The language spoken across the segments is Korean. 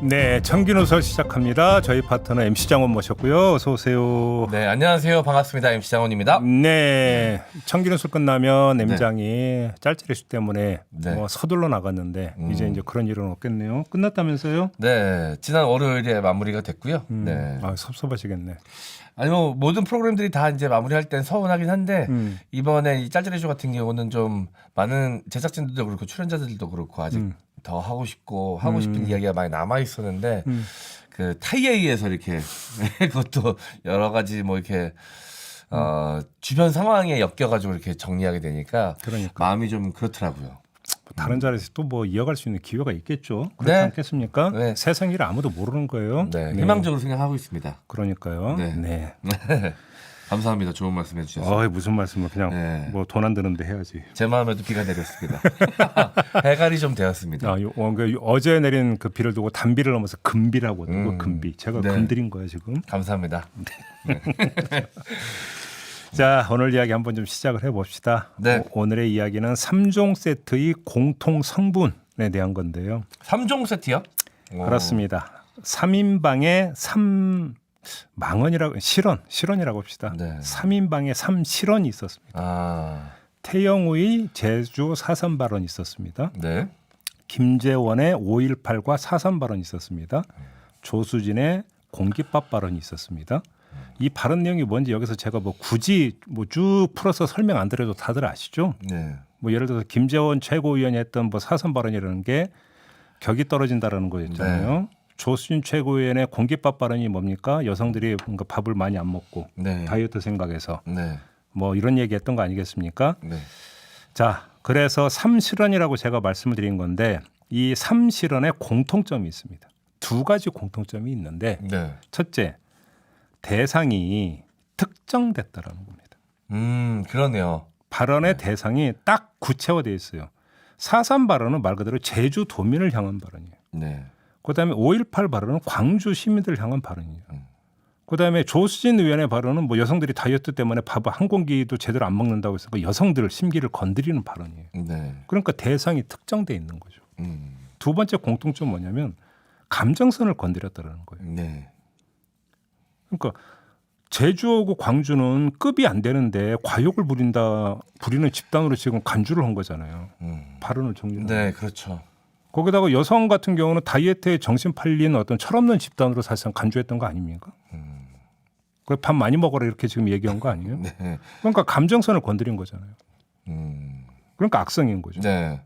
네, 청기노설 시작합니다. 저희 파트너 MC 장원 모셨고요. 어서 오세요. 네, 안녕하세요. 반갑습니다. MC 장원입니다. 네, 청기노설 끝나면 M장이 짤짤 이슈 때문에 네. 뭐 서둘러 나갔는데 이제 그런 일은 없겠네요. 끝났다면서요? 네, 지난 월요일에 마무리가 됐고요. 네. 아, 섭섭하시겠네. 아니 뭐 모든 프로그램들이 다 이제 마무리할 땐 서운하긴 한데 이번에 이 짤짤 이슈 같은 경우는 좀 많은 제작진들도 그렇고 출연자들도 그렇고 아직 더 하고 싶고 하고 싶은 이야기가 많이 남아 있었는데 그 타이에 의해서 이렇게 그것도 여러 가지 뭐 이렇게 주변 상황에 엮여가지고 이렇게 정리하게 되니까 그러니까. 마음이 좀 그렇더라고요. 다른 자리에서 또 뭐 이어갈 수 있는 기회가 있겠죠. 그렇지 네. 않겠습니까? 네. 세상 일을 아무도 모르는 거예요. 네, 희망적으로 생각하고 있습니다. 그러니까요. 네. 네. 감사합니다. 좋은 말씀 해주셔서. 어이, 무슨 말씀을 그냥 네. 뭐 돈 안 드는데 해야지. 제 마음에도 비가 내렸습니다. 해갈이 좀 되었습니다. 아, 어제 내린 그 비를 두고 단비를 넘어서 금비라고 하더라고. 금비. 제가 네. 금드린 거예요 지금. 감사합니다. 자, 오늘 이야기 한번 좀 시작을 해봅시다. 네. 오늘의 이야기는 3종 세트의 공통 성분에 대한 건데요. 3종 세트요? 그렇습니다. 3인방에 3망언이라고 실언이라고 합시다. 네. 3인방에 3실언이 있었습니다. 아, 태영우의 제주 4.3 발언이 있었습니다. 네. 김재원의 5.18과 4.3 발언이 있었습니다. 조수진의 공깃밥 발언이 있었습니다. 이 발언 내용이 뭔지 여기서 제가 뭐 굳이 뭐 쭉 풀어서 설명 안 드려도 다들 아시죠? 네. 뭐 예를 들어서 김재원 최고위원이 했던 뭐 4.3 발언이라는 게 격이 떨어진다라는 거였잖아요. 조수진 최고위원의 공깃밥 발언이 뭡니까? 여성들이 뭔가 밥을 많이 안 먹고 네. 다이어트 생각해서 네. 뭐 이런 얘기했던 거 아니겠습니까? 네. 자, 그래서 3실언이라고 제가 말씀을 드린 건데 이 3실언에 공통점이 있습니다. 두 가지 공통점이 있는데 네. 첫째, 대상이 특정됐다라는 겁니다. 그러네요. 발언의 대상이 딱 구체화되어 있어요. 4.3 발언은 말 그대로 제주도민을 향한 발언이에요. 네. 그다음에 5.18 발언은 광주 시민들을 향한 발언이에요. 그다음에 조수진 의원의 발언은 뭐 여성들이 다이어트 때문에 밥 한 공기도 제대로 안 먹는다고 해서 그 여성들 심기를 건드리는 발언이에요. 네. 그러니까 대상이 특정돼 있는 거죠. 음. 두 번째 공통점 뭐냐면 감정선을 건드렸다라는 거예요. 네. 그러니까 제주하고 광주는 급이 안 되는데 과욕을 부리는 집단으로 지금 간주를 한 거잖아요. 발언을 정리를. 네, 그렇죠. 거기다가 여성 같은 경우는 다이어트에 정신 팔린 어떤 철없는 집단으로 사실상 간주했던 거 아닙니까? 그래 밥 많이 먹어라 이렇게 지금 얘기한 거 아니에요? 네. 그러니까 감정선을 건드린 거잖아요. 그러니까 악성인 거죠. 네.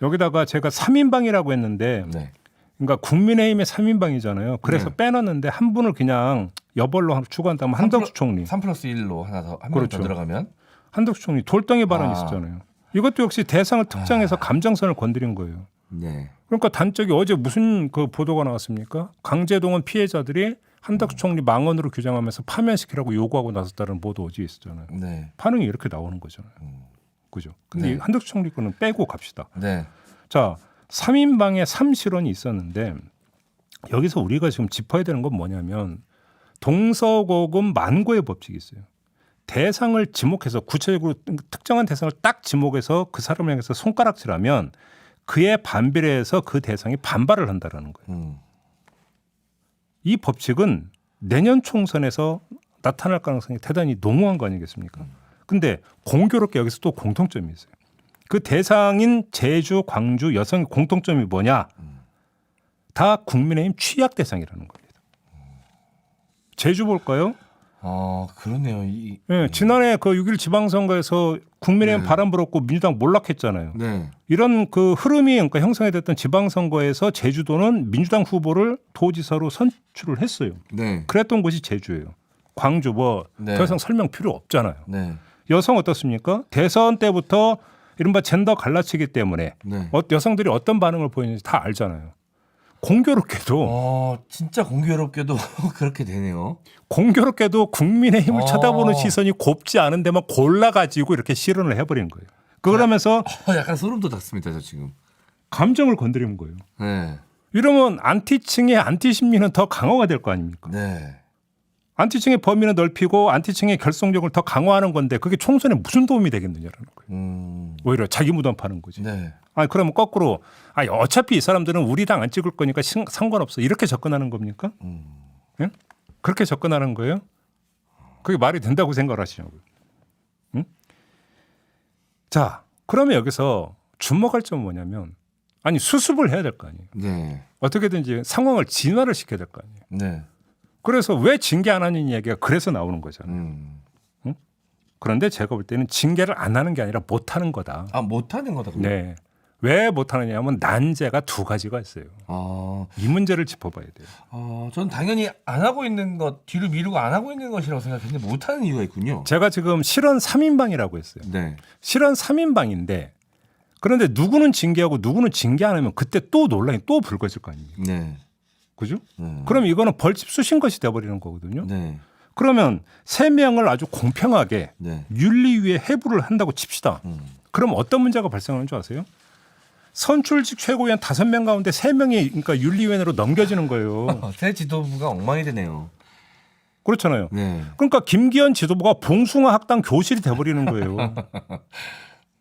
여기다가 제가 3인방이라고 했는데 네. 그러니까 국민의힘의 3인방이잖아요. 그래서 네. 빼놨는데 한 분을 그냥 여벌로 추구한다면 한덕수 총리. 3+1로 하나 더 한 명 그렇죠. 더 들어가면 한덕수 총리 돌덩이 발언이 아. 있었잖아요. 이것도 역시 대상을 특정해서 감정선을 건드린 거예요. 네. 그러니까 단적이 어제 무슨 그 보도가 나왔습니까? 강제동원 피해자들이 한덕수 총리 망언으로 규정하면서 파면시키라고 요구하고 나섰다는 보도 어제 있었잖아요. 네. 반응이 이렇게 나오는 거잖아요. 그죠? 근데 네. 이 한덕수 총리 거는 빼고 갑시다. 네. 자, 3인방에 3실언이 있었는데 여기서 우리가 지금 짚어야 되는 건 뭐냐면 동서고금 만고의 법칙이 있어요. 대상을 지목해서 구체적으로 특정한 대상을 딱 지목해서 그 사람을 향해서 손가락질하면 그에 반비례해서 그 대상이 반발을 한다라는 거예요. 이 법칙은 내년 총선에서 나타날 가능성이 대단히 농후한 거 아니겠습니까? 근데 공교롭게 여기서 또 공통점이 있어요. 그 대상인 제주, 광주 여성의 공통점이 뭐냐? 다 국민의힘 취약 대상이라는 겁니다. 제주 볼까요? 그러네요. 네, 지난해 그 6.1 지방선거에서 국민의힘 네. 바람 불었고 민주당 몰락했잖아요. 네. 이런 그 흐름이 그러니까 형성이 됐던 지방선거에서 제주도는 민주당 후보를 도지사로 선출을 했어요. 네. 그랬던 곳이 제주예요. 광주 뭐 네. 더 이상 설명 필요 없잖아요. 네. 여성 어떻습니까? 대선 때부터 이른바 젠더 갈라치기 때문에 네. 여성들이 어떤 반응을 보이는지 다 알잖아요. 공교롭게도 진짜 공교롭게도 그렇게 되네요. 국민의힘을 쳐다보는 시선이 곱지 않은 데만 골라가지고 이렇게 실언을 해버린 거예요. 그러면서 약간 소름 돋았습니다, 저 지금. 감정을 건드리는 거예요. 네. 이러면 안티층의 안티 심리는 더 강화가 될 거 아닙니까? 네. 안티층의 범위는 넓히고 안티층의 결속력을 더 강화하는 건데 그게 총선에 무슨 도움이 되겠느냐라는 거예요. 오히려 자기 무덤 파는 거지. 네. 아니 그러면 거꾸로 어차피 이 사람들은 우리 당 안 찍을 거니까 상관없어. 이렇게 접근하는 겁니까? 응? 그렇게 접근하는 거예요? 그게 말이 된다고 생각하시냐고요. 응? 자, 그러면 여기서 주목할 점은 뭐냐면 아니 수습을 해야 될 거 아니에요. 네. 어떻게든지 상황을 진화를 시켜야 될 거 아니에요. 네. 그래서 왜 징계 안 하는 얘기가 그래서 나오는 거잖아요. 응? 그런데 제가 볼 때는 징계를 안 하는 게 아니라 못 하는 거다. 아, 못하는 거다. 그럼? 네. 왜 못 하느냐 하면 난제가 두 가지가 있어요. 이 문제를 짚어봐야 돼요. 저는 당연히 안 하고 있는 것, 뒤로 미루고 안 하고 있는 것이라고 생각했는데 못하는 이유가 있군요. 제가 지금 실언 3인방이라고 했어요. 네. 실언 3인방인데 그런데 누구는 징계하고 누구는 징계 안 하면 그때 또 논란이 또 불거질 거 아닙니까? 네. 그죠? 그럼 이거는 벌집 쑤신 것이 돼버리는 거거든요. 네. 그러면 3명을 아주 공평하게 네. 윤리위에 해부를 한다고 칩시다. 그럼 어떤 문제가 발생하는 줄 아세요? 선출직 최고위원 5명 가운데 3명이 그러니까 윤리위원회로 넘겨지는 거예요. 새 지도부가 엉망이 되네요. 그렇잖아요. 네. 그러니까 김기현 지도부가 봉숭아 학당 교실이 돼버리는 거예요.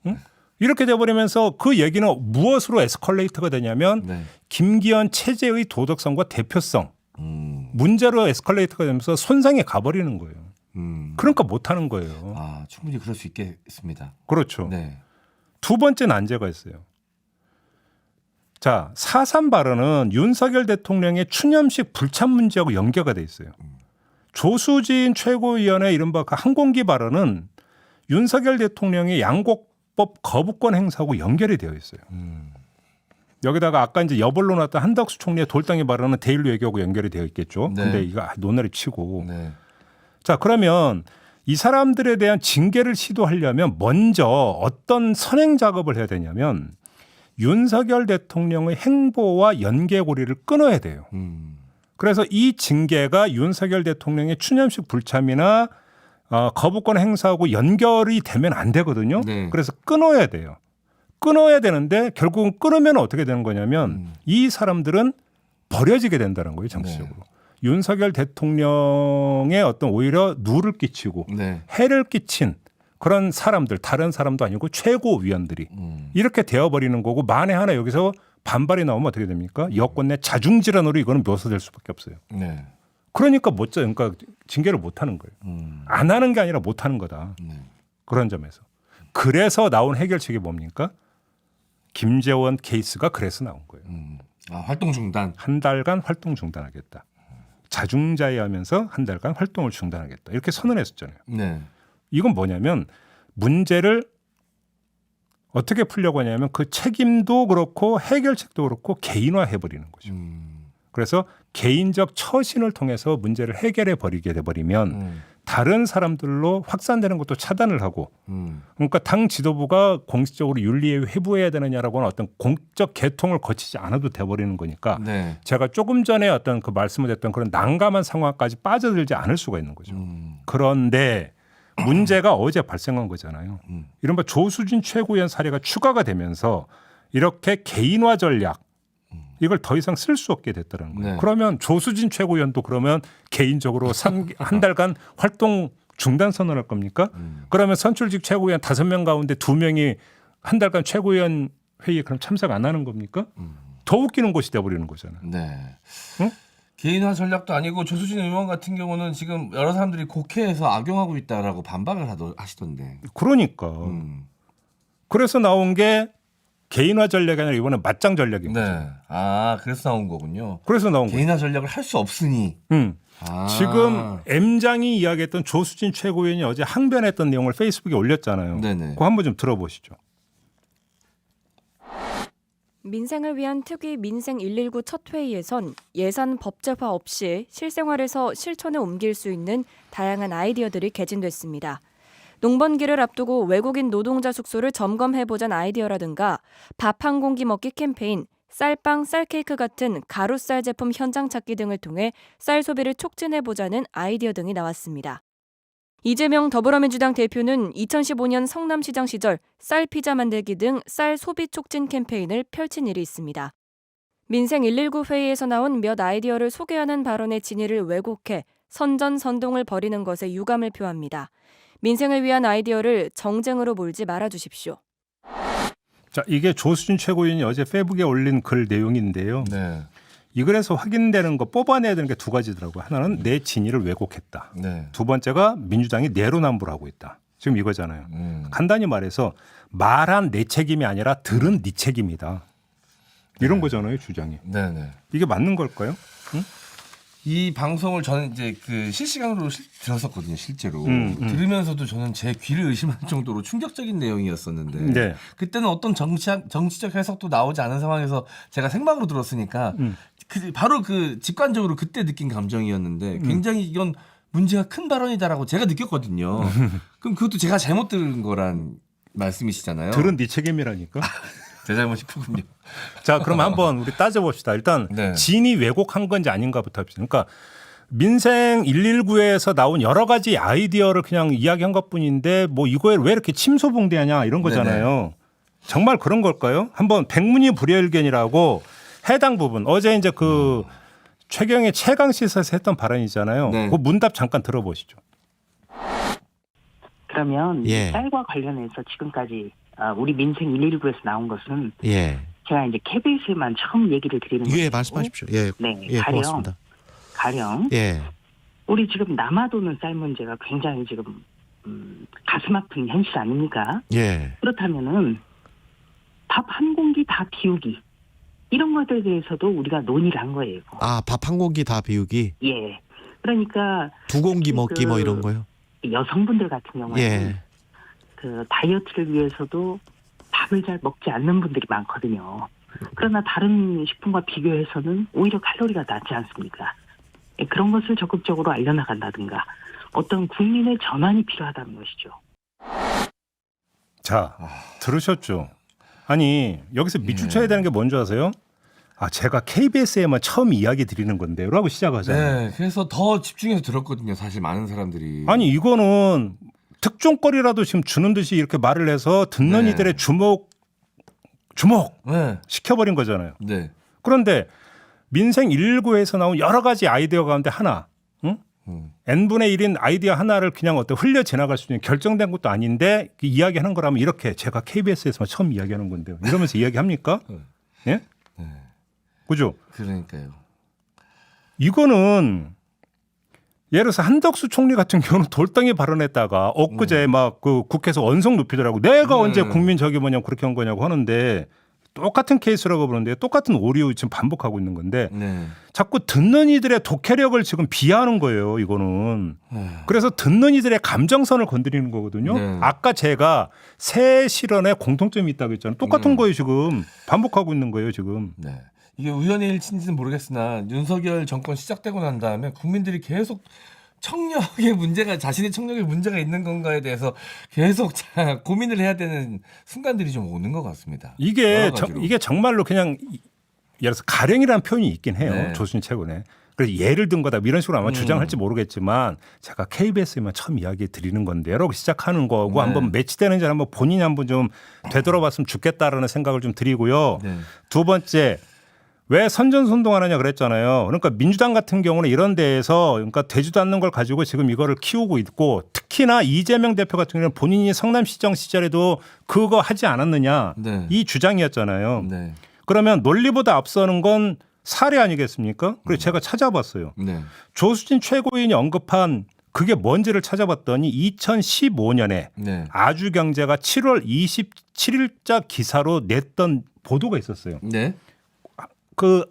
응? 이렇게 돼버리면서 그 얘기는 무엇으로 에스컬레이터가 되냐면 네. 김기현 체제의 도덕성과 대표성 문제로 에스컬레이터가 되면서 손상에 가버리는 거예요. 그러니까 못하는 거예요. 충분히 그럴 수 있겠습니다. 그렇죠. 네. 두 번째 난제가 있어요. 자, 4.3 발언은 윤석열 대통령의 추념식 불참 문제하고 연계가 돼 있어요. 조수진 최고위원의 이른바 그 항공기 발언은 윤석열 대통령의 양곡법 거부권 행사하고 연결이 되어 있어요. 여기다가 아까 이제 여벌로 나왔던 한덕수 총리의 돌덩이 발언은 대일 외교하고 연결이 되어 있겠죠. 네. 근데 이거 논란이 치고. 네. 자, 그러면 이 사람들에 대한 징계를 시도하려면 먼저 어떤 선행 작업을 해야 되냐면 윤석열 대통령의 행보와 연계고리를 끊어야 돼요. 그래서 이 징계가 윤석열 대통령의 추념식 불참이나 거부권 행사하고 연결이 되면 안 되거든요. 네. 그래서 끊어야 돼요. 끊어야 되는데 결국은 끊으면 어떻게 되는 거냐면 이 사람들은 버려지게 된다는 거예요. 정치적으로. 네. 윤석열 대통령의 어떤 오히려 누를 끼치고 네. 해를 끼친 그런 사람들, 다른 사람도 아니고 최고위원들이 이렇게 되어버리는 거고 만에 하나 여기서 반발이 나오면 어떻게 됩니까? 여권 내 자중질환으로 이거는 묘사될 수밖에 없어요. 네. 그러니까 그러니까 징계를 못 하는 거예요. 안 하는 게 아니라 못 하는 거다. 네. 그런 점에서. 그래서 나온 해결책이 뭡니까? 김재원 케이스가 그래서 나온 거예요. 활동 중단. 한 달간 활동 중단하겠다. 자중자애하면서 한 달간 활동을 중단하겠다. 이렇게 선언했었잖아요. 네. 이건 뭐냐면 문제를 어떻게 풀려고 하냐면 그 책임도 그렇고 해결책도 그렇고 개인화해버리는 거죠. 그래서 개인적 처신을 통해서 문제를 해결해 버리게 돼버리면 다른 사람들로 확산되는 것도 차단을 하고 그러니까 당 지도부가 공식적으로 윤리에 회부해야 되느냐라고 하는 어떤 공적 개통을 거치지 않아도 돼버리는 거니까 네. 제가 조금 전에 어떤 그 말씀을 했던 그런 난감한 상황까지 빠져들지 않을 수가 있는 거죠. 그런데 문제가 어제 발생한 거잖아요. 이른바 조수진 최고위원 사례가 추가가 되면서 이렇게 개인화 전략 이걸 더 이상 쓸 수 없게 됐다는 거예요. 네. 그러면 조수진 최고위원도 그러면 개인적으로 한 달간 활동 중단 선언할 겁니까? 그러면 선출직 최고위원 5명 가운데 2명이 한 달간 최고위원 회의에 그럼 참석 안 하는 겁니까? 더 웃기는 것이 돼버리는 거잖아요. 네. 응? 개인화 전략도 아니고 조수진 의원 같은 경우는 지금 여러 사람들이 국회에서 악용하고 있다라고 반박을 하시던데. 그러니까. 그래서 나온 게 개인화 전략이 아니라 이번에 맞짱 전략인 거죠. 네. 그래서 나온 거군요. 그래서 나온 거죠. 개인화 전략을 할 수 없으니. 지금 M장이 이야기했던 조수진 최고위원이 어제 항변했던 내용을 페이스북에 올렸잖아요. 네네. 그거 한번 좀 들어보시죠. 민생을 위한 특위 민생 119 첫 회의에선 예산 법제화 없이 실생활에서 실천에 옮길 수 있는 다양한 아이디어들이 개진됐습니다. 농번기를 앞두고 외국인 노동자 숙소를 점검해보자는 아이디어라든가 밥 한 공기 먹기 캠페인, 쌀빵, 쌀케이크 같은 가루쌀 제품 현장 찾기 등을 통해 쌀 소비를 촉진해보자는 아이디어 등이 나왔습니다. 이재명 더불어민주당 대표는 2015년 성남시장 시절 쌀 피자 만들기 등 쌀 소비 촉진 캠페인을 펼친 일이 있습니다. 민생 119 회의에서 나온 몇 아이디어를 소개하는 발언의 진위를 왜곡해 선전선동을 벌이는 것에 유감을 표합니다. 민생을 위한 아이디어를 정쟁으로 몰지 말아주십시오. 자, 이게 조수진 최고위원이 어제 페이북에 올린 글 내용인데요. 네. 이 글에서 확인되는 거 뽑아내야 되는 게 두 가지더라고요. 하나는 내 진위를 왜곡했다. 네. 두 번째가 민주당이 내로남불을 하고 있다. 지금 이거잖아요. 간단히 말해서 말한 내 책임이 아니라 들은 네 책임이다. 이런 거잖아요, 주장이. 네네. 이게 맞는 걸까요? 이 방송을 저는 이제 그 실시간으로 들었었거든요, 실제로. 음. 들으면서도 저는 제 귀를 의심할 정도로 충격적인 내용이었었는데 네. 그때는 어떤 정치적 해석도 나오지 않은 상황에서 제가 생방으로 들었으니까 바로 그 직관적으로 그때 느낀 감정이었는데 굉장히 이건 문제가 큰 발언이다라고 제가 느꼈거든요. 그럼 그것도 제가 잘못 들은 거란 말씀이시잖아요. 들은 네 책임이라니까. 제 잘못이 크군요. 자, 그럼 한번 우리 따져봅시다. 일단 네. 진이 왜곡한 건지 아닌가부터 합시다. 그러니까 민생 119에서 나온 여러 가지 아이디어를 그냥 이야기한 것뿐인데 뭐 이거에 왜 이렇게 침소봉대하냐 이런 거잖아요. 정말 그런 걸까요? 한번 백문이 불여일견이라고 해당 부분 어제 이제 그 최경의 최강 시사에서 했던 발언이잖아요. 네. 그 문답 잠깐 들어보시죠. 그러면 예. 쌀과 관련해서 지금까지 우리 민생 119에서 나온 것은 예. 제가 이제 KBS에만 처음 얘기를 드리는 예, 거고 말씀하십시오. 예. 네, 예, 고맙습니다. 가령 예. 우리 지금 남아도는 쌀 문제가 굉장히 지금 가슴 아픈 현실 아닙니까? 예. 그렇다면은 밥 한 공기 다 비우기 이런 것들에 대해서도 우리가 논의를 한 거예요. 아, 밥 한 공기 다 비우기. 예. 그러니까 두 공기 먹기 뭐 그 이런 거요. 여성분들 같은 경우에는 예. 그 다이어트를 위해서도 밥을 잘 먹지 않는 분들이 많거든요. 그러나 다른 식품과 비교해서는 오히려 칼로리가 낮지 않습니까? 예, 그런 것을 적극적으로 알려나간다든가 어떤 국민의 전환이 필요하다는 것이죠. 자, 들으셨죠? 아니 여기서 밑줄 쳐야 되는 게 뭔지 아세요? 아, 제가 KBS에만 처음 이야기 드리는 건데요 라고 시작하잖아요. 네. 그래서 더 집중해서 들었거든요. 사실 많은 사람들이. 아니 이거는 특종거리라도 지금 주는 듯이 이렇게 말을 해서 듣는 네. 이들의 주목 네. 시켜버린 거잖아요. 네. 그런데 민생 119에서 나온 여러 가지 아이디어 가운데 하나, 응? n분의 1인 아이디어 하나를 그냥 어때 흘려 지나갈 수 있는 결정된 것도 아닌데 이야기하는 거라면 이렇게 제가 KBS에서 처음 이야기하는 건데요. 이러면서 이야기합니까? 예? 그죠? 그러니까요. 이거는 예를 들어서 한덕수 총리 같은 경우는 돌덩이 발언했다가 엊그제 막 그 국회에서 언성 높이더라고. 내가 언제 국민 저기 뭐냐고 그렇게 한 거냐고 하는데 똑같은 케이스라고 보는데 똑같은 오류 지금 반복하고 있는 건데 네. 자꾸 듣는 이들의 독해력을 지금 비하하는 거예요. 이거는. 그래서 듣는 이들의 감정선을 건드리는 거거든요. 네. 아까 제가 새 실언에 공통점이 있다고 했잖아요. 똑같은 거예요. 지금 반복하고 있는 거예요. 지금. 네. 이게 우연의 일치인지는 모르겠으나 윤석열 정권 시작되고 난 다음에 국민들이 계속 청력의 문제가 자신의 청력에 문제가 있는 건가에 대해서 계속 고민을 해야 되는 순간들이 좀 오는 것 같습니다. 이게 여러 가지로. 이게 정말로 그냥 예를 들어서 가령이라는 표현이 있긴 해요. 네. 조순 최근에. 그래서 예를 든 거다 이런 식으로 아마 주장할지 모르겠지만 제가 KBS에만 처음 이야기 드리는 건데라고 시작하는 거고 네. 한번 매치되는지 한번 본인이 한번 좀 되돌아봤으면 좋겠다라는 생각을 좀 드리고요. 네. 두 번째 왜 선전선동하느냐 그랬잖아요. 그러니까 민주당 같은 경우는 이런 데에서 그러니까 되지도 않는 걸 가지고 지금 이거를 키우고 있고 특히나 이재명 대표 같은 경우는 본인이 성남시장 시절에도 그거 하지 않았느냐 네. 이 주장이었잖아요. 네. 그러면 논리보다 앞서는 건 사례 아니겠습니까? 그래서 제가 찾아봤어요. 네. 조수진 최고위원이 언급한 그게 뭔지를 찾아봤더니 2015년에 네. 아주경제가 7월 27일자 기사로 냈던 보도가 있었어요. 네. 그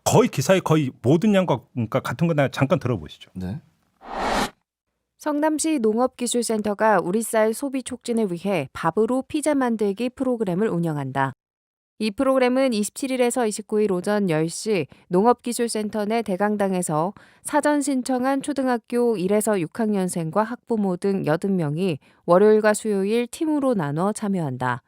거의 기사의 거의 모든 양과 그러니까 같은 거 잠깐 들어보시죠. 네. 성남시 농업기술센터가 우리 쌀 소비 촉진을 위해 밥으로 피자 만들기 프로그램을 운영한다. 이 프로그램은 27일에서 29일 오전 10시 농업기술센터 내 대강당에서 사전 신청한 초등학교 1에서 6학년생과 학부모 등 80명이 월요일과 수요일 팀으로 나눠 참여한다.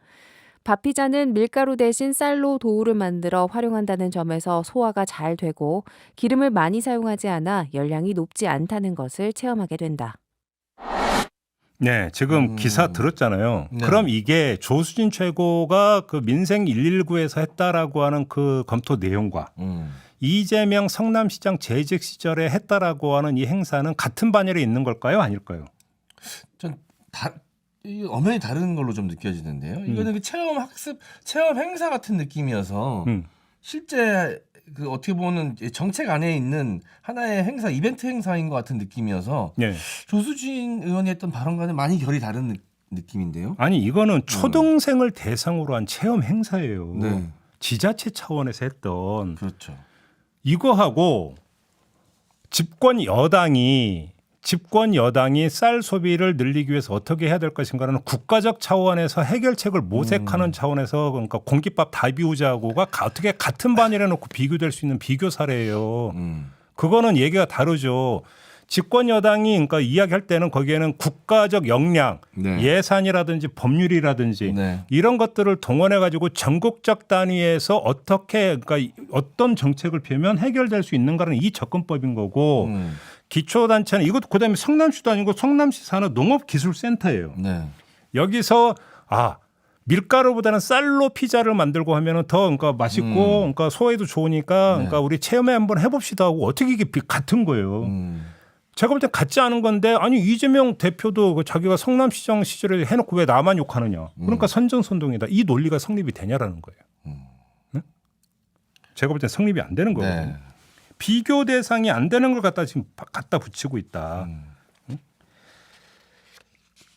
밥피자는 밀가루 대신 쌀로 도우를 만들어 활용한다는 점에서 소화가 잘 되고 기름을 많이 사용하지 않아 열량이 높지 않다는 것을 체험하게 된다. 네, 지금 기사 들었잖아요. 네. 그럼 이게 조수진 최고가 그 민생 119에서 했다라고 하는 그 검토 내용과 이재명 성남시장 재직 시절에 했다라고 하는 이 행사는 같은 반열에 있는 걸까요? 아닐까요? 이 엄연히 다른 걸로 좀 느껴지는데요. 이거는 그 체험 학습, 체험 행사 같은 느낌이어서 실제 그 어떻게 보면 정책 안에 있는 하나의 행사, 이벤트 행사인 것 같은 느낌이어서 네. 조수진 의원이 했던 발언과는 많이 결이 다른 느낌인데요. 아니 이거는 초등생을 대상으로 한 체험 행사예요. 네. 지자체 차원에서 했던 그렇죠. 이거하고 집권 여당이 쌀 소비를 늘리기 위해서 어떻게 해야 될 것인가는 국가적 차원에서 해결책을 모색하는 차원에서 그러니까 공깃밥 다 비우자고가 어떻게 같은 반열에 놓고 비교될 수 있는 비교 사례예요. 그거는 얘기가 다르죠. 집권 여당이 그러니까 이야기할 때는 거기에는 국가적 역량, 네. 예산이라든지 법률이라든지 네. 이런 것들을 동원해 가지고 전국적 단위에서 어떻게 그러니까 어떤 정책을 펴면 해결될 수 있는가는 이 접근법인 거고 기초단체는 이것도 그다음에 성남시도 아니고 성남시 산하 농업기술센터예요. 네. 여기서 밀가루보다는 쌀로 피자를 만들고 하면은 더 그러니까 맛있고 그러니까 소화에도 좋으니까 그러니까 우리 체험회 한번 해봅시다 하고 어떻게 이게 같은 거예요. 제가 볼 때 같지 않은 건데 아니 이재명 대표도 자기가 성남시장 시절에 해놓고 왜 나만 욕하느냐. 그러니까 선전선동이다. 이 논리가 성립이 되냐라는 거예요. 네? 제가 볼 때 성립이 안 되는 거거든요. 네. 비교 대상이 안 되는 걸 갖다 지금 갖다 붙이고 있다. 응?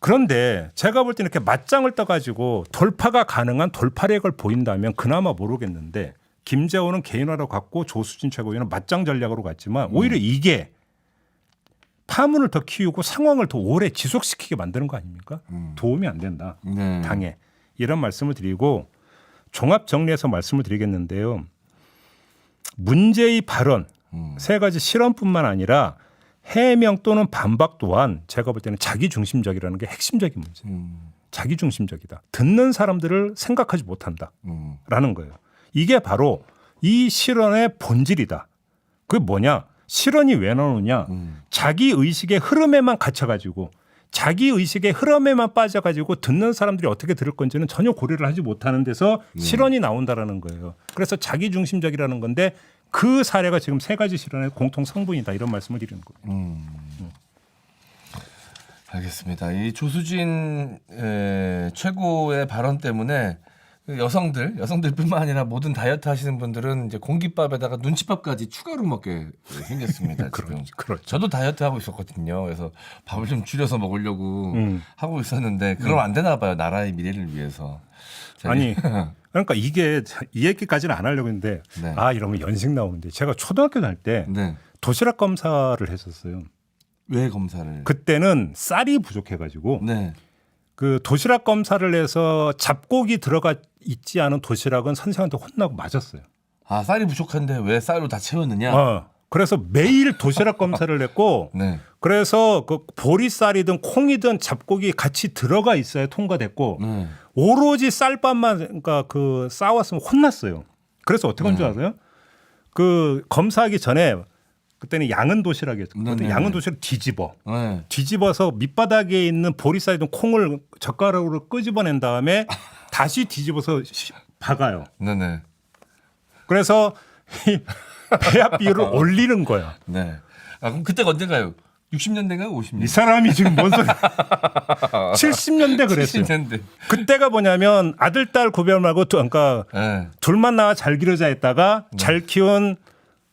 그런데 제가 볼 때는 이렇게 맞짱을 떠가지고 돌파가 가능한 돌파력을 보인다면 그나마 모르겠는데 김재원은 개인화로 갔고 조수진 최고위원은 맞짱 전략으로 갔지만 오히려 이게 파문을 더 키우고 상황을 더 오래 지속시키게 만드는 거 아닙니까? 도움이 안 된다. 네. 당에. 이런 말씀을 드리고 종합 정리해서 말씀을 드리겠는데요. 문제의 발언 세 가지 실언뿐만 아니라 해명 또는 반박 또한 제가 볼 때는 자기중심적이라는 게 핵심적인 문제. 자기중심적이다. 듣는 사람들을 생각하지 못한다라는 거예요. 이게 바로 이 실언의 본질이다. 그게 뭐냐? 실언이 왜 나오느냐? 자기 의식의 흐름에만 갇혀가지고 자기 의식의 흐름에만 빠져가지고 듣는 사람들이 어떻게 들을 건지는 전혀 고려를 하지 못하는 데서 실언이 나온다라는 거예요. 그래서 자기중심적이라는 건데 그 사례가 지금 세 가지 실언의 공통 성분이다 이런 말씀을 드리는 거예요. 알겠습니다. 이 조수진 최고의 발언 때문에 여성들뿐만 아니라 모든 다이어트 하시는 분들은 이제 공깃밥에다가 눈칫밥까지 추가로 먹게 생겼습니다. 지금. 그렇죠. 저도 다이어트 하고 있었거든요. 그래서 밥을 좀 줄여서 먹으려고 하고 있었는데 그러면 안 되나 봐요. 나라의 미래를 위해서. 아니 그러니까 이게 이 얘기까지는 안 하려고 했는데 네. 이러면 연식 나오는데 제가 초등학교 다닐 때 네. 도시락 검사를 했었어요. 왜 검사를? 그때는 쌀이 부족해가지고 네. 그 도시락 검사를 해서 잡곡이 들어가 있지 않은 도시락은 선생한테 혼나고 맞았어요. 쌀이 부족한데 왜 쌀로 다 채웠느냐? 그래서 매일 도시락 검사를 했고 네. 그래서 그 보리쌀이든 콩이든 잡곡이 같이 들어가 있어야 통과됐고 네. 오로지 쌀밥만 그러니까 그 싸왔으면 혼났어요. 그래서 어떻게 한 줄 아세요? 그 검사하기 전에 그때는 양은 도시락이었거든요. 네. 양은 도시락 뒤집어. 네. 뒤집어서 밑바닥에 있는 보리쌀이든 콩을 젓가락으로 끄집어낸 다음에 다시 뒤집어서 박아요. 네네. 그래서 이 배합 비율을 올리는 거야. 네. 그럼 그때가 언젠가요? 60년대인가요? 50년대? 이 사람이 지금 뭔 소리? 70년대 그랬어요. 70년대. 그때가 뭐냐면 아들 딸 구별 말고 그러니까 네. 둘만 나와 잘 기르자 했다가 잘 키운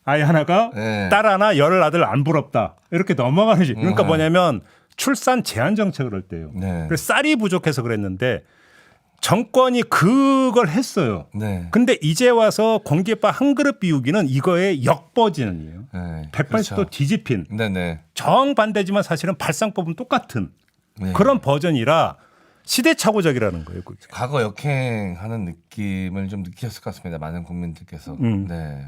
아이 하나가 네. 딸 하나 열을 아들 안 부럽다 이렇게 넘어가는지. 그러니까 뭐냐면 출산 제한 정책을 할 때요. 네. 그래서 쌀이 부족해서 그랬는데 정권이 그걸 했어요. 네. 근데 이제 와서 공깃밥 한 그릇 비우기는 이거의 역버전이에요. 네. 180도 그렇죠. 뒤집힌 네네. 정반대지만 사실은 발상법은 똑같은 네. 그런 버전이라 시대착오적이라는 거예요. 그게. 과거 역행하는 느낌을 좀 느끼셨을 것 같습니다. 많은 국민들께서. 네.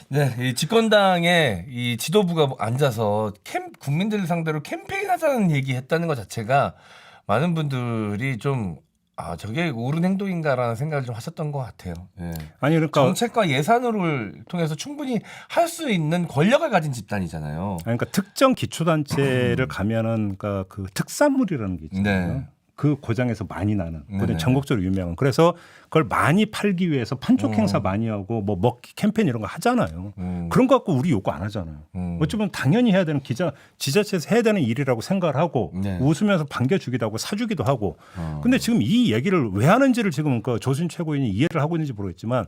네, 이 집권당의 이 지도부가 앉아서 국민들을 상대로 캠페인하자는 얘기했다는 것 자체가 많은 분들이 좀 저게 옳은 행동인가라는 생각을 좀 하셨던 것 같아요. 네. 아니 그러니까 정책과 예산을 통해서 충분히 할 수 있는 권력을 가진 집단이잖아요. 그러니까 특정 기초단체를 가면은 그러니까 그 특산물이라는 게 있잖아요. 네. 그 고장에서 많이 나는 네네. 전국적으로 유명한. 그래서 그걸 많이 팔기 위해서 판촉 행사 많이 하고 뭐 먹기 캠페인 이런 거 하잖아요. 그런 거 갖고 우리 요구 안 하잖아요. 어쩌면 당연히 해야 되는 지자체에서 해야 되는 일이라고 생각을 하고 네. 웃으면서 반겨주기도 하고 사주기도 하고. 근데 지금 이 얘기를 왜 하는지를 지금 그 조순 최고위원이 이해를 하고 있는지 모르겠지만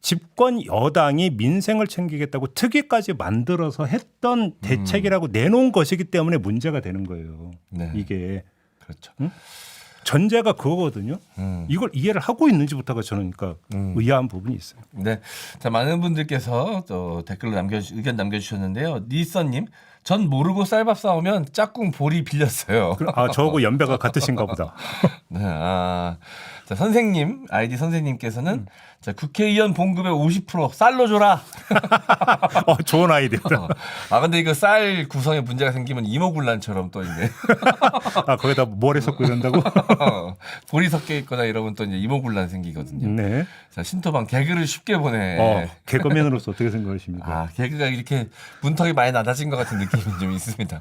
집권 여당이 민생을 챙기겠다고 특위까지 만들어서 했던 대책이라고 내놓은 것이기 때문에 문제가 되는 거예요. 네. 이게 그렇죠. 전제가 그거거든요. 이걸 이해를 하고 있는지부터가 저는 그러니까 의아한 부분이 있어요. 네. 자, 많은 분들께서 또 댓글로 의견 남겨주셨는데요. 니선님, 전 모르고 쌀밥 싸우면 짝꿍 보리 빌렸어요. 아, 저하고 연배가 같으신가 보다. 네. 자, 선생님, 아이디 선생님께서는 자, 국회의원 봉급의 50% 쌀로 줘라. 좋은 아이디어다. 근데 이거 쌀 구성에 문제가 생기면 이모군란처럼 또 이제 거기다 모래 섞고 이런다고? 보리 섞여 있거나 이러면 또 이제 이모군란 생기거든요. 네. 자, 신토방 개그를 쉽게 보내. 개그맨으로서 어떻게 생각하십니까? 개그가 이렇게 문턱이 많이 낮아진 것 같은 느낌이 좀 있습니다.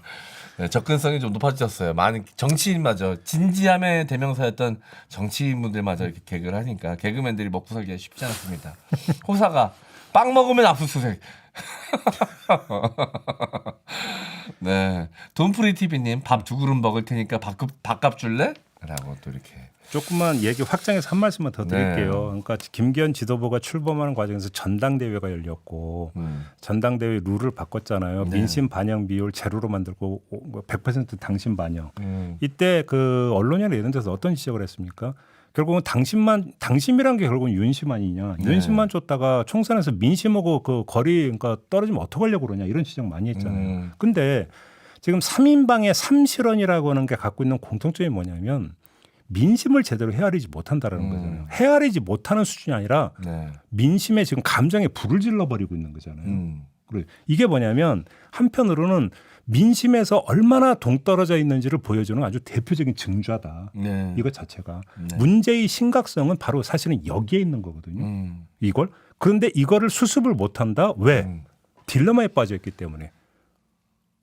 네, 접근성이 좀 높아졌어요. 많은 정치인마저 진지함의 대명사였던 정치인분들마저 이렇게 개그를 하니까 개그맨들이 먹고 살기가 쉽지 않습니다. 호사가 빵 먹으면 압수수색. 네, 돈프리 TV님 밥 2그릇 먹을 테니까 밥값 줄래? 라고 또 이렇게. 조금만 얘기 확장해서 한 말씀만 더 드릴게요. 네. 그러니까 김기현 지도부가 출범하는 과정에서 전당대회가 열렸고 전당대회 룰을 바꿨잖아요. 네. 민심 반영 비율 제로로 만들고 100% 당심 반영. 이때 그 언론이나 이런 데서 어떤 지적을 했습니까? 결국은 당심이란 게 결국은 윤심 아니냐. 네. 윤심만 줬다가 총선에서 민심하고 그 거리 그러니까 떨어지면 어떡하려고 그러냐 이런 지적 많이 했잖아요. 근데 지금 3인방의 3실언이라고 하는 게 갖고 있는 공통점이 뭐냐면 민심을 제대로 헤아리지 못한다라는 거잖아요. 헤아리지 못하는 수준이 아니라 네. 민심에 지금 감정에 불을 질러버리고 있는 거잖아요. 그리고 이게 뭐냐면 한편으로는 민심에서 얼마나 동떨어져 있는지를 보여주는 아주 대표적인 증자다. 네. 이것 자체가. 네. 문제의 심각성은 바로 사실은 여기에 있는 거거든요. 이걸. 그런데 이거를 수습을 못한다. 왜? 딜레마에 빠져있기 때문에.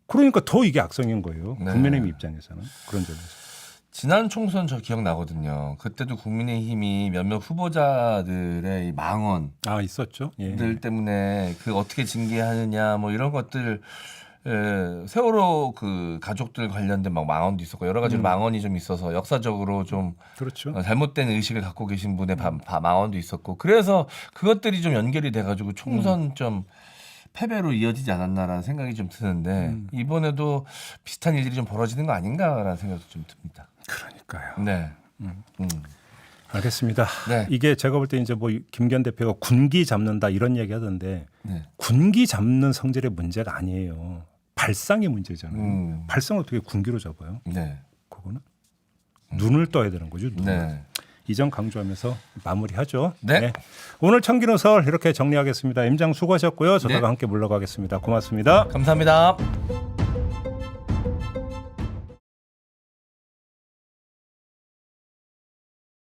그러니까 더 이게 악성인 거예요. 네. 국민의힘 입장에서는. 그런 점에서. 지난 총선 저 기억나거든요. 그때도 국민의힘이 몇몇 후보자들의 이 망언 있었죠. 예. 들 때문에 그 어떻게 징계하느냐 뭐 이런 것들 세월호 그 가족들 관련된 막 망언도 있었고 여러 가지로 망언이 좀 있어서 역사적으로 좀 그렇죠. 잘못된 의식을 갖고 계신 분의 망언도 있었고 그래서 그것들이 좀 연결이 돼가지고 총선 좀 패배로 이어지지 않았나라는 생각이 좀 드는데 이번에도 비슷한 일들이 좀 벌어지는 거 아닌가라는 생각도 좀 듭니다. 그러니까요. 네. 알겠습니다. 네. 이게 제가 볼 때 이제 뭐 김기현 대표가 군기 잡는다 이런 얘기 하던데 네. 군기 잡는 성질의 문제가 아니에요. 발상의 문제잖아요. 발상을 어떻게 군기로 잡아요? 네. 그거는 눈을 떠야 되는 거죠. 눈을. 네. 이 점 강조하면서 마무리하죠. 네. 오늘 청기노설 이렇게 정리하겠습니다. 임장 수고하셨고요. 저다가 네. 함께 물러가겠습니다. 고맙습니다. 감사합니다.